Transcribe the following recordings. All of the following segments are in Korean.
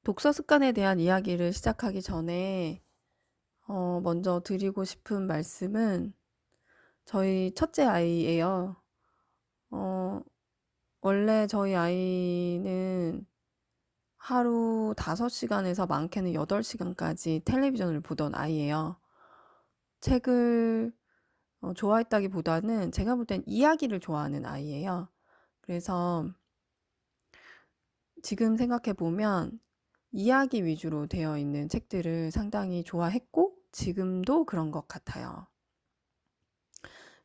독서 습관에 대한 이야기를 시작하기 전에 먼저 드리고 싶은 말씀은 저희 첫째 아이예요. 어, 원래 저희 아이는 하루 5시간에서 많게는 8시간까지 텔레비전을 보던 아이예요. 책을 좋아했다기보다는 제가 볼 땐 이야기를 좋아하는 아이예요. 그래서 지금 생각해 보면 이야기 위주로 되어 있는 책들을 상당히 좋아했고 지금도 그런 것 같아요.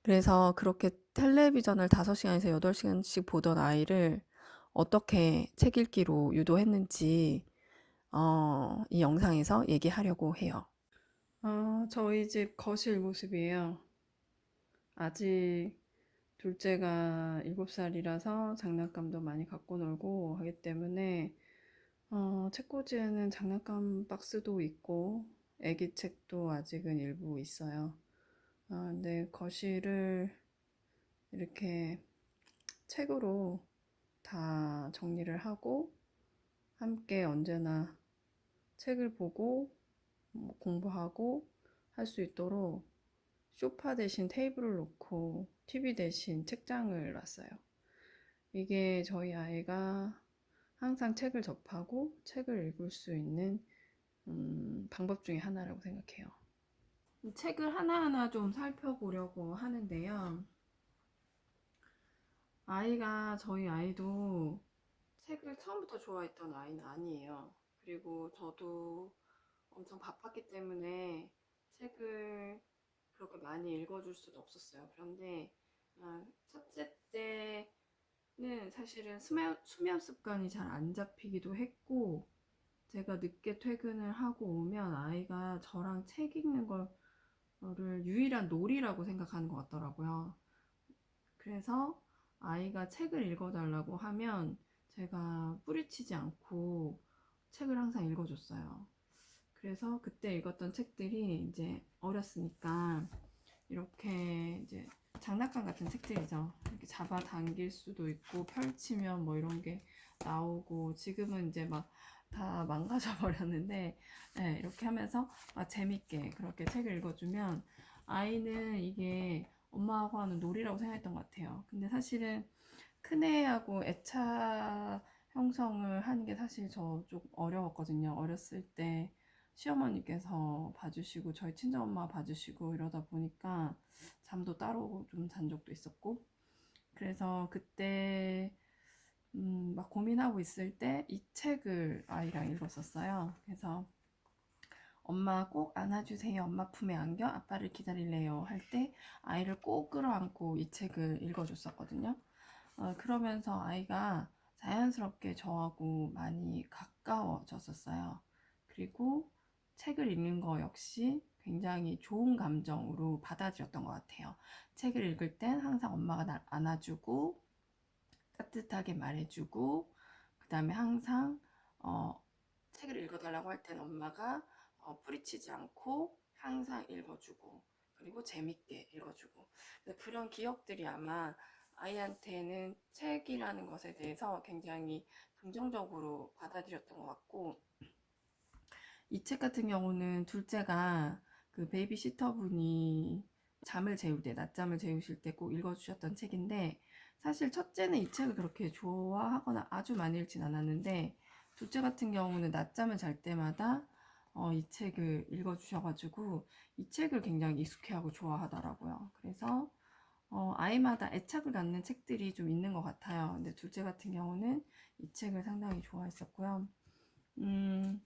그래서 그렇게 텔레비전을 5시간에서 8시간씩 보던 아이를 어떻게 책 읽기로 유도했는지 이 영상에서 얘기하려고 해요. 저희 집 거실 모습이에요. 아직 둘째가 7살이라서 장난감도 많이 갖고 놀고 하기 때문에 책꽂이에는 장난감 박스도 있고 애기 책도 아직은 일부 있어요. 근데 거실을 이렇게 책으로 다 정리를 하고 함께 언제나 책을 보고 공부하고 할 수 있도록 소파 대신 테이블을 놓고 TV 대신 책장을 놨어요. 이게 저희 아이가 항상 책을 접하고 책을 읽을 수 있는 방법 중에 하나라고 생각해요. 책을 하나하나 좀 살펴보려고 하는데요. 저희 아이도 책을 처음부터 좋아했던 아이는 아니에요. 그리고 저도 엄청 바빴기 때문에 책을 그렇게 많이 읽어줄 수도 없었어요. 그런데 첫째 때는 사실은 수면 습관이 잘 안 잡히기도 했고, 제가 늦게 퇴근을 하고 오면 아이가 저랑 책 읽는 거를 유일한 놀이라고 생각하는 것 같더라고요. 그래서 아이가 책을 읽어달라고 하면 제가 뿌리치지 않고 책을 항상 읽어줬어요. 그래서 그때 읽었던 책들이 이제 어렸으니까 이렇게 이제 장난감 같은 책들이죠. 이렇게 잡아당길 수도 있고 펼치면 뭐 이런 게 나오고, 지금은 이제 막 다 망가져 버렸는데, 네, 이렇게 하면서 막 재밌게 그렇게 책을 읽어주면 아이는 이게 엄마하고 하는 놀이라고 생각했던 것 같아요. 근데 사실은 큰애하고 애착 형성을 하는 게 사실 저 좀 어려웠거든요. 어렸을 때 시어머니께서 봐주시고 저희 친정엄마가 봐주시고 이러다 보니까 잠도 따로 좀 잔 적도 있었고, 그래서 그때 막 고민하고 있을 때 이 책을 아이랑 읽었었어요. 그래서 엄마 꼭 안아주세요, 엄마 품에 안겨, 아빠를 기다릴래요 할 때 아이를 꼭 끌어안고 이 책을 읽어줬었거든요. 그러면서 아이가 자연스럽게 저하고 많이 가까워졌었어요. 그리고 책을 읽는 거 역시 굉장히 좋은 감정으로 받아들였던 것 같아요. 책을 읽을 땐 항상 엄마가 날 안아주고 따뜻하게 말해주고, 그 다음에 항상 책을 읽어달라고 할 땐 엄마가 뿌리치지 않고 항상 읽어주고, 그리고 재밌게 읽어주고, 그런 기억들이 아마 아이한테는 책이라는 것에 대해서 굉장히 긍정적으로 받아들였던 것 같고, 이 책 같은 경우는 둘째가 그 베이비시터 분이 잠을 재울 때, 낮잠을 재우실 때 꼭 읽어주셨던 책인데, 사실 첫째는 이 책을 그렇게 좋아하거나 아주 많이 읽진 않았는데, 둘째 같은 경우는 낮잠을 잘 때마다 이 책을 읽어주셔가지고 이 책을 굉장히 익숙해하고 좋아하더라고요. 그래서 아이마다 애착을 갖는 책들이 좀 있는 것 같아요. 근데 둘째 같은 경우는 이 책을 상당히 좋아했었고요. 음,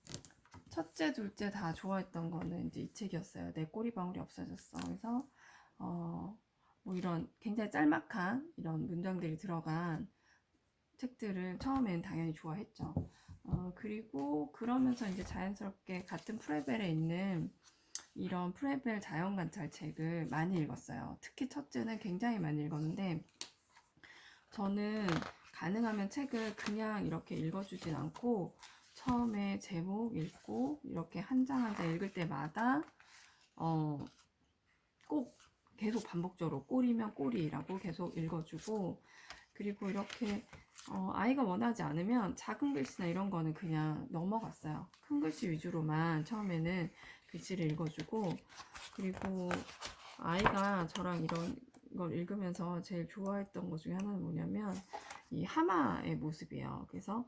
첫째, 둘째 다 좋아했던 거는 이제 이 책이었어요. 내 꼬리방울이 없어졌어. 그래서 뭐 이런 굉장히 짤막한 이런 문장들이 들어간 책들을 처음엔 당연히 좋아했죠. 그리고 그러면서 이제 자연스럽게 같은 프레벨에 있는 이런 프레벨 자연관찰 책을 많이 읽었어요. 특히 첫째는 굉장히 많이 읽었는데, 저는 가능하면 책을 그냥 이렇게 읽어주진 않고 처음에 제목 읽고 이렇게 한 장 한 장 읽을 때마다 꼭 계속 반복적으로 꼬리면 꼬리라고 계속 읽어주고, 그리고 이렇게 아이가 원하지 않으면 작은 글씨나 이런 거는 그냥 넘어갔어요. 큰 글씨 위주로만 처음에는 글씨를 읽어주고, 그리고 아이가 저랑 이런 걸 읽으면서 제일 좋아했던 것 중에 하나는 뭐냐면 이 하마의 모습이에요. 그래서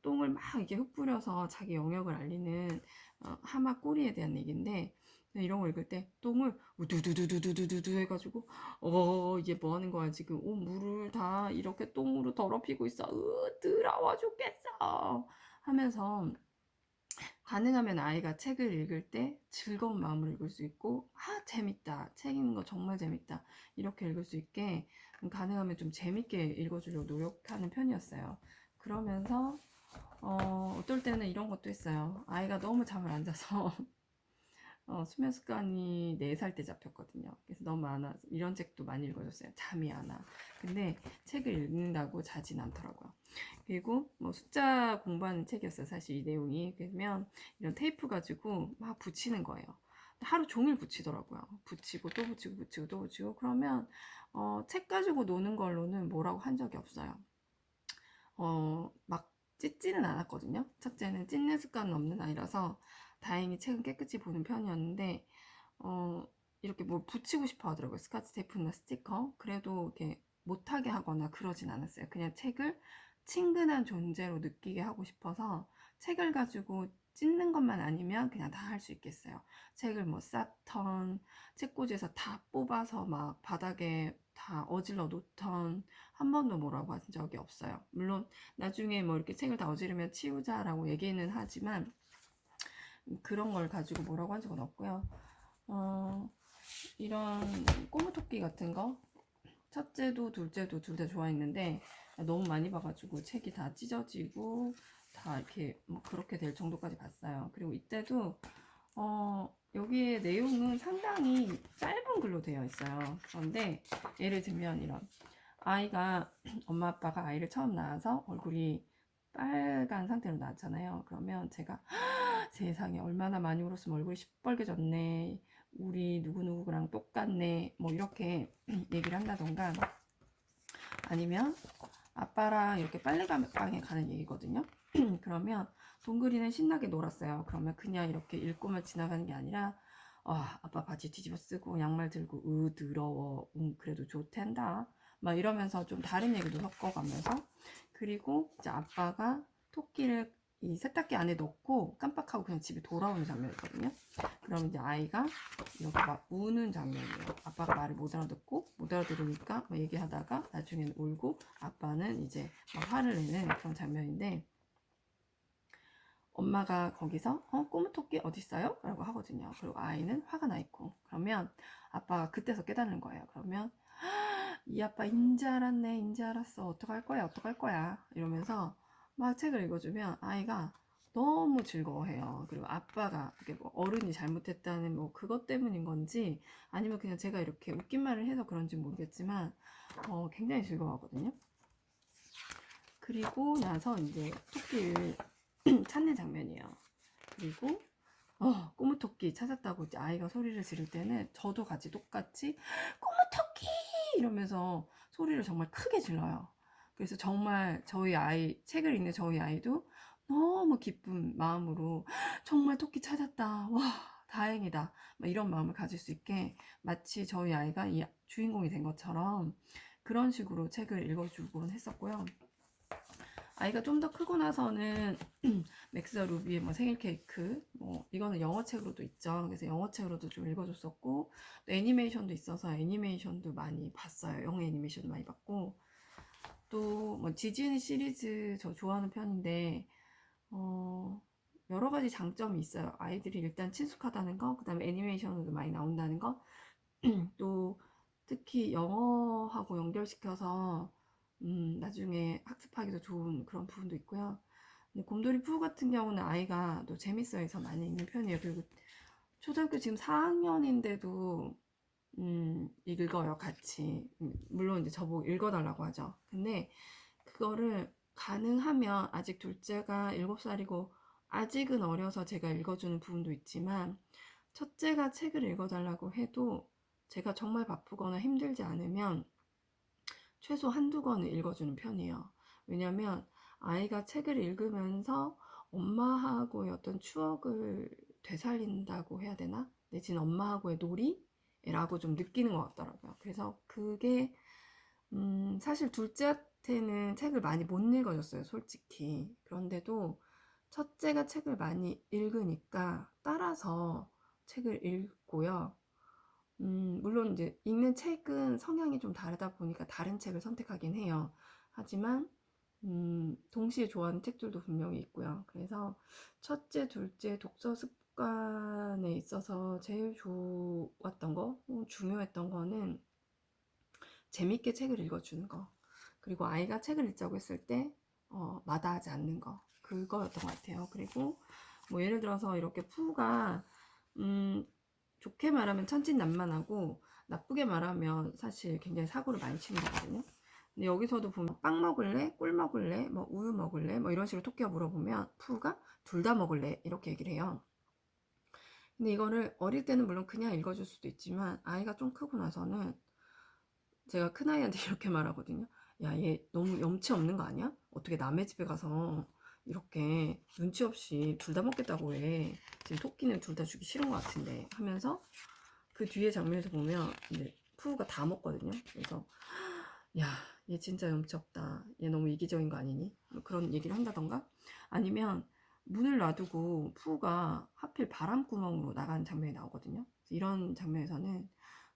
똥을 막 이게 흩뿌려서 자기 영역을 알리는 하마 꼬리에 대한 얘기인데, 이런 거 읽을 때 똥을 우두두두두두두두 해가지고 이게 뭐 하는 거야 지금, 물을 다 이렇게 똥으로 더럽히고 있어, 더러워 죽겠어 하면서, 가능하면 아이가 책을 읽을 때 즐거운 마음으로 읽을 수 있고, 재밌다, 책 읽는 거 정말 재밌다, 이렇게 읽을 수 있게 가능하면 좀 재밌게 읽어주려고 노력하는 편이었어요. 그러면서 어떨 때는 이런 것도 했어요. 아이가 너무 잠을 안 자서 수면 습관이 4살 때 잡혔거든요. 그래서 너무 많아, 이런 책도 많이 읽어줬어요. 잠이 안 와. 근데 책을 읽는다고 자진 않더라고요. 그리고 뭐 숫자 공부하는 책이었어요. 사실 이 내용이. 그러면 이런 테이프 가지고 막 붙이는 거예요. 하루 종일 붙이더라고요. 붙이고 또 붙이고 붙이고 또 붙이고. 그러면 책 가지고 노는 걸로는 뭐라고 한 적이 없어요. 막 찢지는 않았거든요. 첫째는 찢는 습관은 없는 아이라서 다행히 책은 깨끗이 보는 편이었는데, 이렇게 뭘 붙이고 싶어 하더라고요. 스카치 테이프나 스티커. 그래도 이렇게 못하게 하거나 그러진 않았어요. 그냥 책을 친근한 존재로 느끼게 하고 싶어서 책을 가지고 찢는 것만 아니면 그냥 다 할 수 있겠어요. 책을 뭐 쌓던, 책꽂이에서 다 뽑아서 막 바닥에 다 어질러 놓던, 한 번도 뭐라고 한 적이 없어요. 물론 나중에 뭐 이렇게 책을 다 어지르면 치우자라고 얘기는 하지만 그런 걸 가지고 뭐라고 한 적은 없고요. 이런 꼬무토끼 같은 거, 첫째도 둘째도 둘 다 좋아했는데 너무 많이 봐가지고 책이 다 찢어지고 다 이렇게 뭐 그렇게 될 정도까지 봤어요. 그리고 이때도 여기에 내용은 상당히 짧은 글로 되어 있어요. 그런데 예를 들면 이런, 아이가 엄마 아빠가 아이를 처음 낳아서 얼굴이 빨간 상태로 낳았잖아요. 그러면 제가 세상에 얼마나 많이 울었으면 얼굴이 시뻘개졌네, 우리 누구누구랑 똑같네, 뭐 이렇게 얘기를 한다던가, 아니면 아빠랑 이렇게 빨래방에 가는 얘기거든요. 그러면 동글이는 신나게 놀았어요. 그러면 그냥 이렇게 읽고만 지나가는 게 아니라, 아빠 바지 뒤집어 쓰고 양말 들고 더러워, 그래도 좋텐다, 막 이러면서 좀 다른 얘기도 섞어가면서, 그리고 이제 아빠가 토끼를 이 세탁기 안에 넣고 깜빡하고 그냥 집에 돌아오는 장면이거든요. 그럼 이제 아이가 이렇게 막 우는 장면이에요. 아빠가 말을 못 알아듣고, 못 알아들으니까 막 얘기하다가 나중에는 울고, 아빠는 이제 막 화를 내는 그런 장면인데, 엄마가 거기서 꼬무토끼 어딨어요? 라고 하거든요. 그리고 아이는 화가 나 있고, 그러면 아빠가 그때서 깨닫는 거예요. 그러면 이 아빠 인지 알았네, 인지 알았어, 어떡할 거야, 어떡할 거야 이러면서 막 책을 읽어주면 아이가 너무 즐거워해요. 그리고 아빠가 뭐 어른이 잘못했다는 뭐 그것 때문인 건지, 아니면 그냥 제가 이렇게 웃긴 말을 해서 그런지 모르겠지만 굉장히 즐거워하거든요. 그리고 나서 이제 토끼를 찾는 장면이에요. 그리고 꼬무토끼 찾았다고 이제 아이가 소리를 지를 때는 저도 같이 똑같이 꼬무토끼 이러면서 소리를 정말 크게 질러요. 그래서 정말 저희 아이, 책을 읽는 저희 아이도 너무 기쁜 마음으로 정말 토끼 찾았다, 와 다행이다, 막 이런 마음을 가질 수 있게, 마치 저희 아이가 이 주인공이 된 것처럼 그런 식으로 책을 읽어주곤 했었고요. 아이가 좀 더 크고 나서는 맥스와 루비의 뭐 생일 케이크, 뭐 이거는 영어 책으로도 있죠. 그래서 영어 책으로도 좀 읽어줬었고, 또 애니메이션도 있어서 애니메이션도 많이 봤어요. 영어 애니메이션도 많이 봤고, 또 뭐 디즈니 시리즈 저 좋아하는 편인데 여러 가지 장점이 있어요. 아이들이 일단 친숙하다는 거, 그 다음에 애니메이션으로도 많이 나온다는 거, 또 특히 영어하고 연결시켜서 나중에 학습하기도 좋은 그런 부분도 있고요. 근데 곰돌이 푸 같은 경우는 아이가 또 재밌어해서 많이 읽는 편이에요. 그리고 초등학교 지금 4학년인데도 읽어요, 같이. 물론 이제 저보고 읽어달라고 하죠. 근데 그거를 가능하면, 아직 둘째가 7살이고 아직은 어려서 제가 읽어주는 부분도 있지만, 첫째가 책을 읽어달라고 해도 제가 정말 바쁘거나 힘들지 않으면 최소 한두 권을 읽어주는 편이에요. 왜냐면 아이가 책을 읽으면서 엄마하고의 어떤 추억을 되살린다고 해야 되나? 내지는 엄마하고의 놀이라고 좀 느끼는 것 같더라고요. 그래서 그게 사실 둘째한테는 책을 많이 못 읽어줬어요, 솔직히. 그런데도 첫째가 책을 많이 읽으니까 따라서 책을 읽고요. 물론 이제 읽는 책은 성향이 좀 다르다 보니까 다른 책을 선택하긴 해요. 하지만 동시에 좋아하는 책들도 분명히 있고요. 그래서 첫째, 둘째 독서 습관에 있어서 제일 좋았던 거, 중요했던 거는 재밌게 책을 읽어주는 거. 그리고 아이가 책을 읽자고 했을 때 마다하지 않는 거. 그거였던 것 같아요. 그리고 뭐 예를 들어서 이렇게 푸가 좋게 말하면 천진난만하고 나쁘게 말하면 사실 굉장히 사고를 많이 치는 거거든요. 근데 여기서도 보면 빵 먹을래? 꿀 먹을래? 뭐 우유 먹을래? 뭐 이런 식으로 토끼가 물어보면 푸가 둘 다 먹을래? 이렇게 얘기를 해요. 근데 이거를 어릴 때는 물론 그냥 읽어줄 수도 있지만 아이가 좀 크고 나서는 제가 큰아이한테 이렇게 말하거든요. 야, 얘 너무 염치 없는 거 아니야? 어떻게 남의 집에 가서 이렇게 눈치 없이 둘 다 먹겠다고 해. 지금 토끼는 둘 다 주기 싫은 것 같은데 하면서 그 뒤에 장면에서 보면 이제 푸우가 다 먹거든요. 그래서 야, 얘 진짜 염치 없다. 얘 너무 이기적인 거 아니니? 뭐 그런 얘기를 한다던가 아니면 문을 놔두고 푸우가 하필 바람구멍으로 나가는 장면이 나오거든요. 이런 장면에서는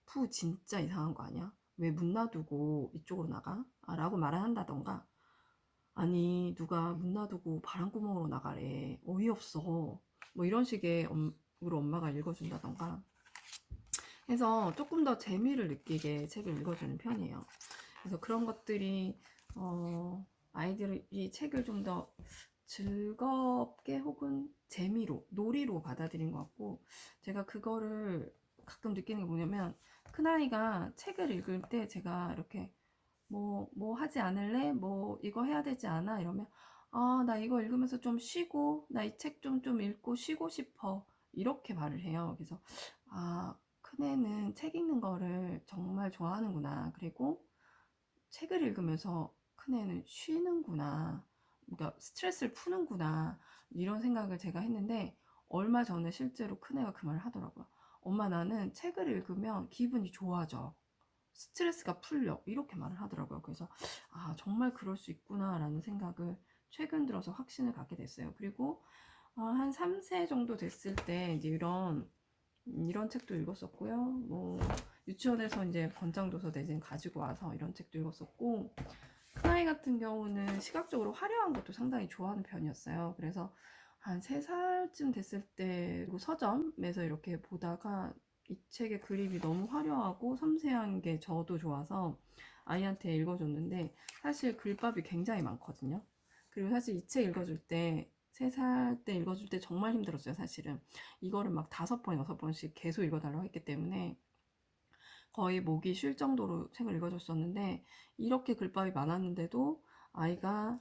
푸우 진짜 이상한 거 아니야? 왜 문 놔두고 이쪽으로 나가? 라고 말을 한다던가 아니 누가 문 놔두고 바람구멍으로 나가래 어이없어 뭐 이런 식의 으로 엄마가 읽어준다던가 해서 조금 더 재미를 느끼게 책을 읽어주는 편이에요. 그래서 그런 것들이 아이들이 책을 좀 더 즐겁게 혹은 재미로 놀이로 받아들인 것 같고 제가 그거를 가끔 느끼는 게 뭐냐면 큰아이가 책을 읽을 때 제가 이렇게 뭐 하지 않을래? 뭐 이거 해야 되지 않아? 이러면 아, 나 이거 읽으면서 좀 쉬고 나 이 책 좀 읽고 쉬고 싶어 이렇게 말을 해요. 그래서 아, 큰애는 책 읽는 거를 정말 좋아하는구나. 그리고 책을 읽으면서 큰애는 쉬는구나. 그러니까 스트레스를 푸는구나. 이런 생각을 제가 했는데 얼마 전에 실제로 큰애가 그 말을 하더라고요. 엄마 나는 책을 읽으면 기분이 좋아져. 스트레스가 풀려. 이렇게 말을 하더라고요. 그래서 아, 정말 그럴 수 있구나라는 생각을 최근 들어서 확신을 갖게 됐어요. 그리고 한 3세 정도 됐을 때 이제 이런 책도 읽었었고요. 뭐 유치원에서 이제 권장도서 내진 가지고 와서 이런 책도 읽었었고 큰아이 같은 경우는 시각적으로 화려한 것도 상당히 좋아하는 편이었어요. 그래서 한 3살쯤 됐을 때 서점에서 이렇게 보다가 이 책의 그림이 너무 화려하고 섬세한 게 저도 좋아서 아이한테 읽어줬는데 사실 글밥이 굉장히 많거든요. 그리고 사실 이 책 읽어줄 때 3살 때 읽어줄 때 정말 힘들었어요. 사실은 이거를 막 5번 6번씩 계속 읽어달라고 했기 때문에 거의 목이 쉴 정도로 책을 읽어줬었는데 이렇게 글밥이 많았는데도 아이가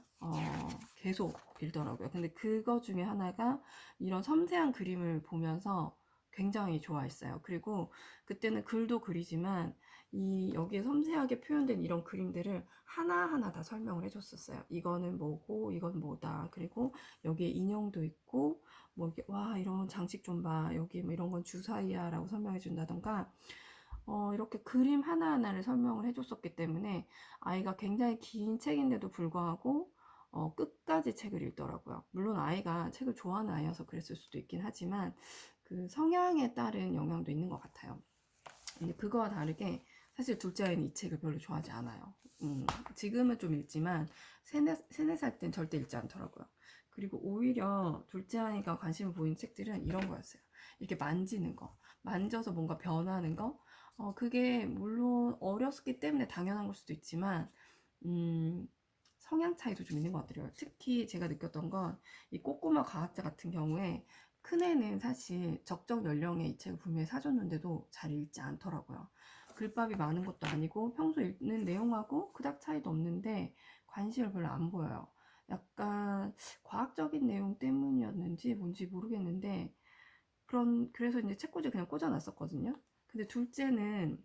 계속 읽더라고요. 근데 그거 중에 하나가 이런 섬세한 그림을 보면서 굉장히 좋아했어요. 그리고 그때는 글도 그리지만 여기에 섬세하게 표현된 이런 그림들을 하나하나 다 설명을 해줬었어요. 이거는 뭐고 이건 뭐다. 그리고 여기에 인형도 있고 뭐 이게 와 이런 장식 좀 봐. 여기 뭐 이런 건 주사위야 라고 설명해 준다던가 이렇게 그림 하나하나를 설명을 해줬었기 때문에 아이가 굉장히 긴 책인데도 불구하고 끝까지 책을 읽더라고요. 물론 아이가 책을 좋아하는 아이여서 그랬을 수도 있긴 하지만 그 성향에 따른 영향도 있는 것 같아요. 근데 그거와 다르게 사실 둘째 아이는 이 책을 별로 좋아하지 않아요. 지금은 좀 읽지만 세네 살 땐 절대 읽지 않더라고요. 그리고 오히려 둘째 아이가 관심을 보이는 책들은 이런 거였어요. 이렇게 만지는 거, 만져서 뭔가 변하는 거, 그게 물론 어렸기 때문에 당연한 걸 수도 있지만, 성향 차이도 좀 있는 것 같아요. 특히 제가 느꼈던 건 이 꼬꼬마 과학자 같은 경우에 큰애는 사실 적정 연령의 이 책을 분명히 사줬는데도 잘 읽지 않더라고요. 글밥이 많은 것도 아니고 평소 읽는 내용하고 그닥 차이도 없는데 관심을 별로 안 보여요. 약간 과학적인 내용 때문이었는지 뭔지 모르겠는데 그래서 이제 책꽂이 그냥 꽂아놨었거든요. 근데 둘째는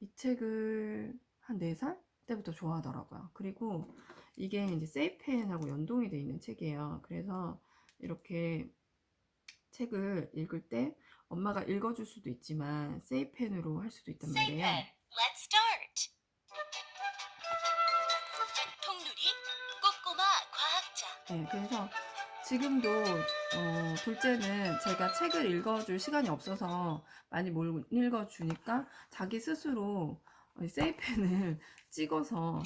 이 책을 한 4살 때부터 좋아하더라고요. 그리고 이게 이제 세이펜하고 연동이 되어 있는 책이에요. 그래서 이렇게 책을 읽을 때 엄마가 읽어줄 수도 있지만 세이펜으로 할 수도 있단 말이에요. Let's start. 통누리 꼬꼬마 과학자. 네, 그래서 지금도 둘째는 제가 책을 읽어줄 시간이 없어서 많이 못 읽어주니까 자기 스스로 세이펜을 찍어서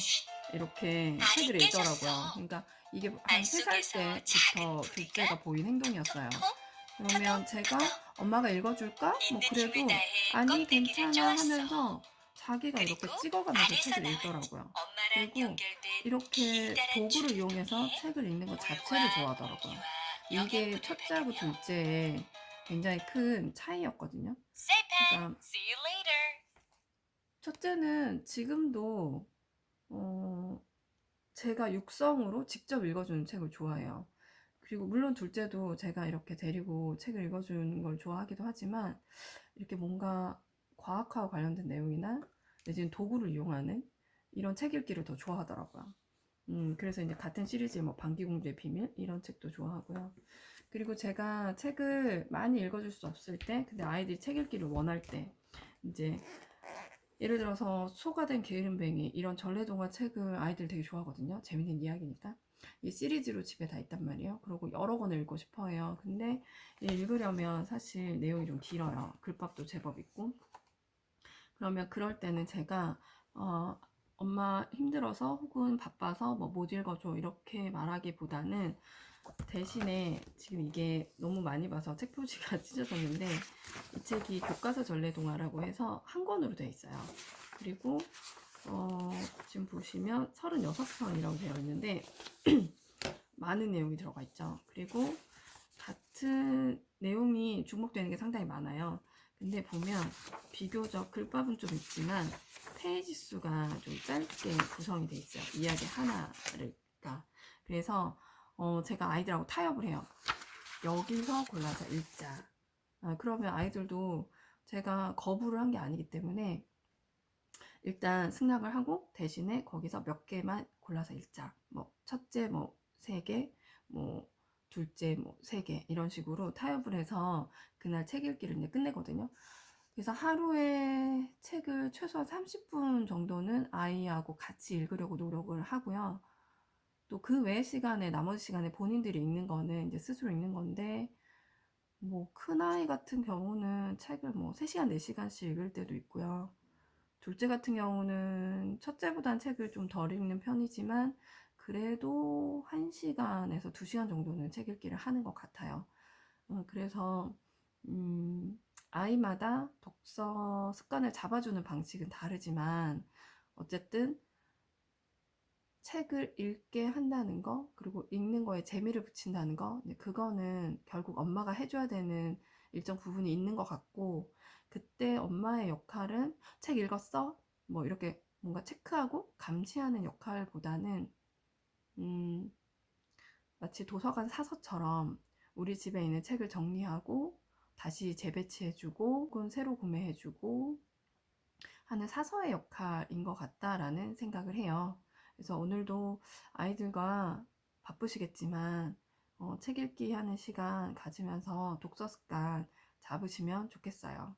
이렇게 알이 책을 깨졌어. 읽더라고요. 그러니까 이게 한 알 3살 속에서 때부터 작은 둘째가 보인 행동이었어요. 톡, 그러면 제가 엄마가 읽어줄까? 뭐 있는 힘을 그래도 다해 아니 껍데기를 괜찮아 쪼았어. 하면서 자기가 이렇게 그리고 찍어가면서 알에서 책을 나온 읽더라고요. 엄마랑 그리고 연결된 이렇게 기다란 도구를 줄을 이용해서 통해 책을 읽는 것 물과 자체를 좋아하더라고요. 공기와 이게 영양분을 첫째하고 받으며 둘째의 굉장히 큰 차이였거든요. Say pen, 그러니까 see you later. 첫째는 지금도 제가 육성으로 직접 읽어주는 책을 좋아해요. 그리고 물론 둘째도 제가 이렇게 데리고 책을 읽어주는 걸 좋아하기도 하지만 이렇게 뭔가 과학과 관련된 내용이나 내지는 도구를 이용하는 이런 책 읽기를 더 좋아하더라고요. 그래서 이제 같은 시리즈의 뭐 방귀공주의 비밀 이런 책도 좋아하고요. 그리고 제가 책을 많이 읽어줄 수 없을 때, 근데 아이들이 책 읽기를 원할 때, 이제 예를 들어서 소가 된 게으름뱅이 이런 전래동화 책을 아이들 되게 좋아하거든요. 재밌는 이야기니까. 이 시리즈로 집에 다 있단 말이에요. 그리고 여러 권을 읽고 싶어 해요. 근데 읽으려면 사실 내용이 좀 길어요. 글밥도 제법 있고. 그러면 그럴 때는 제가 엄마 힘들어서 혹은 바빠서 뭐 못 읽어줘 이렇게 말하기보다는 대신에 지금 이게 너무 많이 봐서 책 표지가 찢어졌는데 이 책이 교과서 전래동화라고 해서 한 권으로 되어 있어요. 그리고 지금 보시면 36편이라고 되어 있는데 많은 내용이 들어가 있죠. 그리고 같은 내용이 중복되는 게 상당히 많아요. 근데 보면 비교적 글밥은 좀 있지만 페이지 수가 좀 짧게 구성이 돼 있어요. 이야기 하나를. 그래서 제가 아이들하고 타협을 해요. 여기서 골라서 읽자. 그러면 아이들도 제가 거부를 한 게 아니기 때문에 일단 승낙을 하고 대신에 거기서 몇 개만 골라서 읽자. 뭐 첫째 뭐 3개, 뭐 둘째 뭐 3개 이런 식으로 타협을 해서 그날 책 읽기를 이제 끝내거든요. 그래서 하루에 책을 최소한 30분 정도는 아이하고 같이 읽으려고 노력을 하고요. 또 그 외의 시간에 나머지 시간에 본인들이 읽는 거는 이제 스스로 읽는 건데 뭐 큰아이 같은 경우는 책을 뭐 3시간, 4시간씩 읽을 때도 있고요. 둘째 같은 경우는 첫째보단 책을 좀 덜 읽는 편이지만 그래도 1시간에서 2시간 정도는 책 읽기를 하는 것 같아요. 그래서 아이마다 독서 습관을 잡아주는 방식은 다르지만 어쨌든 책을 읽게 한다는 거, 그리고 읽는 거에 재미를 붙인다는 거, 그거는 결국 엄마가 해줘야 되는 일정 부분이 있는 것 같고, 그때 엄마의 역할은 책 읽었어? 뭐 이렇게 뭔가 체크하고 감시하는 역할보다는, 음, 마치 도서관 사서처럼 우리 집에 있는 책을 정리하고, 다시 재배치해주고, 혹은 새로 구매해주고, 하는 사서의 역할인 것 같다라는 생각을 해요. 그래서 오늘도 아이들과 바쁘시겠지만 책 읽기 하는 시간 가지면서 독서 습관 잡으시면 좋겠어요.